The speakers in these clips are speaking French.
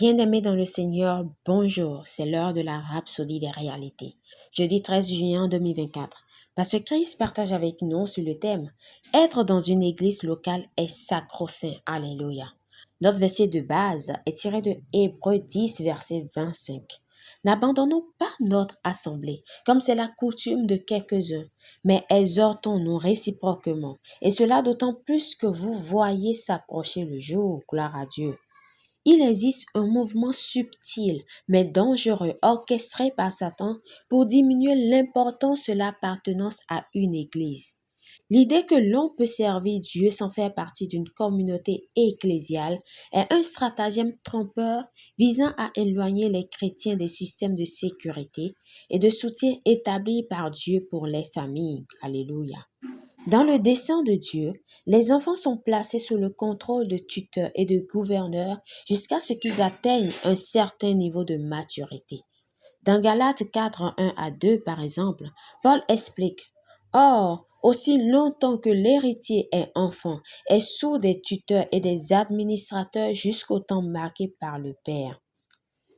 Bien-aimés dans le Seigneur, bonjour, c'est l'heure de la rhapsodie des réalités. Jeudi 13 juin 2024. Pasteur Chris partage avec nous sur le thème « Être dans une église locale est sacro-saint, alléluia ». Notre verset de base est tiré de Hébreux 10, verset 25. N'abandonnons pas notre assemblée, comme c'est la coutume de quelques-uns, mais exhortons-nous réciproquement, et cela d'autant plus que vous voyez s'approcher le jour, gloire à Dieu. Il existe un mouvement subtil mais dangereux orchestré par Satan pour diminuer l'importance de l'appartenance à une église. L'idée que l'on peut servir Dieu sans faire partie d'une communauté ecclésiale est un stratagème trompeur visant à éloigner les chrétiens des systèmes de sécurité et de soutien établis par Dieu pour les familles. Alléluia. Dans le dessein de Dieu, les enfants sont placés sous le contrôle de tuteurs et de gouverneurs jusqu'à ce qu'ils atteignent un certain niveau de maturité. Dans Galates 4, 1 à 2, par exemple, Paul explique « Or, aussi longtemps que l'héritier est enfant, est sous des tuteurs et des administrateurs jusqu'au temps marqué par le Père. »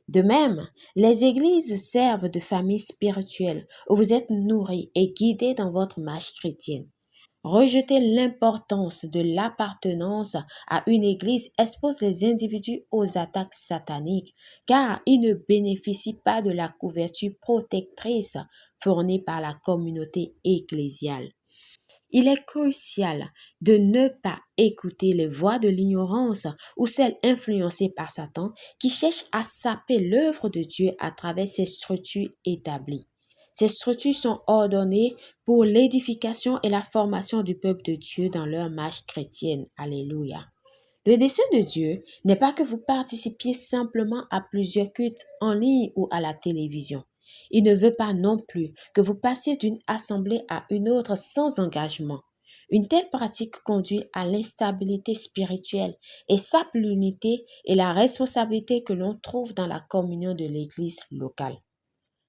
De même, les églises servent de famille spirituelle où vous êtes nourris et guidés dans votre marche chrétienne. Rejeter l'importance de l'appartenance à une église expose les individus aux attaques sataniques, car ils ne bénéficient pas de la couverture protectrice fournie par la communauté ecclésiale. Il est crucial de ne pas écouter les voix de l'ignorance ou celles influencées par Satan qui cherchent à saper l'œuvre de Dieu à travers ces structures établies. Ces structures sont ordonnées pour l'édification et la formation du peuple de Dieu dans leur marche chrétienne. Alléluia. Le dessein de Dieu n'est pas que vous participiez simplement à plusieurs cultes en ligne ou à la télévision. Il ne veut pas non plus que vous passiez d'une assemblée à une autre sans engagement. Une telle pratique conduit à l'instabilité spirituelle et sape l'unité et la responsabilité que l'on trouve dans la communion de l'Église locale.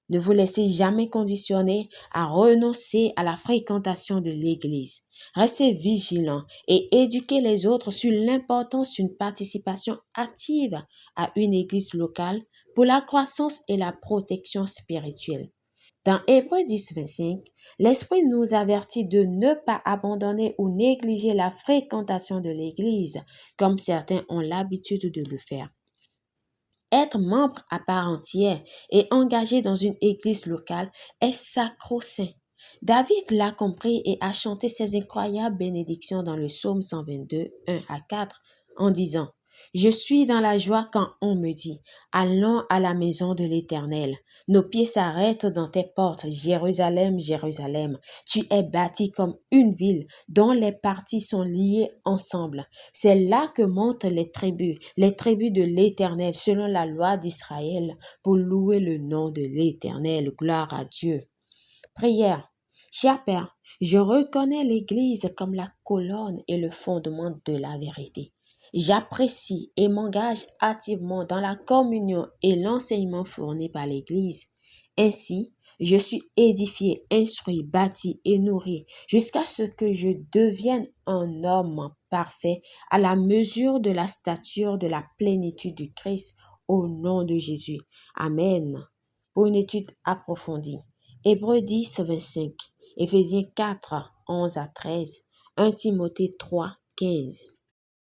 Ne vous laissez jamais conditionner à renoncer à la fréquentation de l'Église. Restez vigilants et éduquez les autres sur l'importance d'une participation active à une Église locale pour la croissance et la protection spirituelle. Dans Hébreux 10, 25, l'Esprit nous avertit de ne pas abandonner ou négliger la fréquentation de l'Église, comme certains ont l'habitude de le faire. Être membre à part entière et engagé dans une église locale est sacro-saint. David l'a compris et a chanté ses incroyables bénédictions dans le psaume 122, 1 à 4, en disant « Je suis dans la joie quand on me dit « Allons à la maison de l'Éternel ». Nos pieds s'arrêtent dans tes portes, Jérusalem, Jérusalem. Tu es bâti comme une ville dont les parties sont liées ensemble. C'est là que montent les tribus de l'Éternel, selon la loi d'Israël, pour louer le nom de l'Éternel. Gloire à Dieu. Prière. Cher Père, je reconnais l'Église comme la colonne et le fondement de la vérité. J'apprécie et m'engage activement dans la communion et l'enseignement fourni par l'Église. Ainsi, je suis édifié, instruit, bâti et nourri jusqu'à ce que je devienne un homme parfait à la mesure de la stature de la plénitude du Christ au nom de Jésus. Amen. Pour une étude approfondie, Hébreux 10, 25, Éphésiens 4, 11 à 13, 1 Timothée 3, 15.